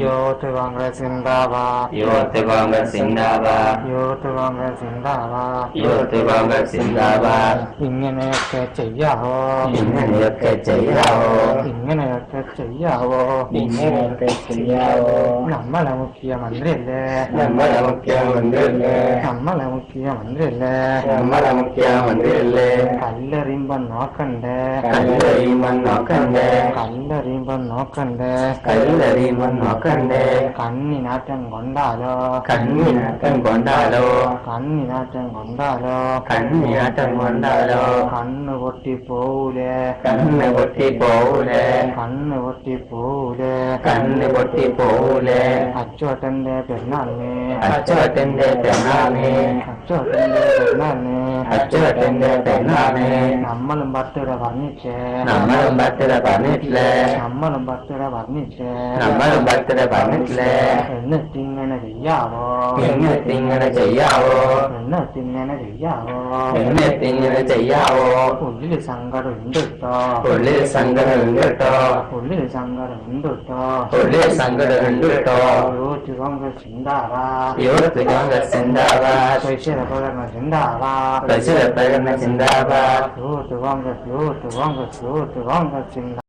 Youth Congress സിന്ദാബാദ്. Youth Congress സിന്ദാബാദ്. Youth Congress സിന്ദാബാദ്. യൂത്ത് കോൺഗ്രസ് സിന്ദാബാദ്. ഇങ്ങനെയൊക്കെ ചെയ്യാവോ? ഇങ്ങനെയൊക്കെ ചെയ്യാവോ? ഇങ്ങനെയൊക്കെ ചെയ്യാവോ? ഇങ്ങനെയൊക്കെ ചെയ്യാവോ? നമ്മളെ മുഖ്യമന്ത്രിയല്ലേ? നമ്മളെ മുഖ്യമന്ത്രിയല്ലേ? നമ്മളെ മുഖ്യമന്ത്രിയല്ലേ? നമ്മളെ മുഖ്യമന്ത്രിയല്ലേ? കല്ലെറിയുമ്പോ നോക്കണ്ടേ? കല്ലെറിയുമ്പോ നോക്കണ്ടേ? കല്ലെറിയുമ്പോ നോക്കണ്ടേ? കല്ലെറിയുമ്പോ നോക്കണ്ടേ? കണ്ണിനാറ്റം കൊണ്ടാലോ? കണ്ണിനാട്ടം കൊണ്ടാലോ? കണ്ണിനാറ്റം കൊണ്ടാലോ? കണ്ണിനാട്ടം കൊണ്ടാലോ? കണ്ണ് പൊട്ടിപ്പോവൂലേ? കണ്ണ് പൊട്ടി പോവൂലേ? കണ്ണ് പൊട്ടിപ്പോവൂലേ? കണ്ണ് പൊട്ടി പോവൂലേ? അച്ചോട്ടന്റെ പെരുന്നാളിന്. അച്ചോട്ടന്റെ പെരുന്നാളിന്. അച്ചോട്ടന്റെ പെരുന്നാളിന്. അച്ചോട്ടന്റെ പെരുന്നാളിന്. നമ്മളും ബർത്ത്ഡേ പറഞ്ഞിട്ടേ. നമ്മളും ബർത്ത്ഡേ പറഞ്ഞിട്ടില്ലേ? നമ്മളും ബർത്ത്ഡേ പറഞ്ഞിട്ടേ. നമ്മളും ബർത്ത്ഡേ പറഞ്ഞിട്ടില്ലേ? എന്നിട്ടിങ്ങനെ ചെയ്യാവോ? എന്നിട്ടിങ്ങനെ ചെയ്യാവോ? എന്നിട്ടിങ്ങനെ ചെയ്യാവോ? എന്നിട്ടിങ്ങനെ ചെയ്യാവോ? ഉള്ളില് സങ്കടം ഉണ്ട് കേട്ടോ. ഉള്ളിൽ സങ്കടം ഉണ്ട് കേട്ടോ. ഉള്ളില് സങ്കടം ഉണ്ട് കേട്ടോ. ഉള്ളിൽ സങ്കടം ഉണ്ട് കേട്ടോ. യൂത്ത് കോൺഗ്രസ് സിന്ദാബാദ്. യൂത്ത് കോൺഗ്രസ് സിന്ദാബാദ്. പരിസര പ്രകടനം സിന്ദാബാദ്. പരിസര പ്രകടന സിന്ദാബാദ്. Youth Congress youth Congress youth Congress സിന്ദാബാദ്.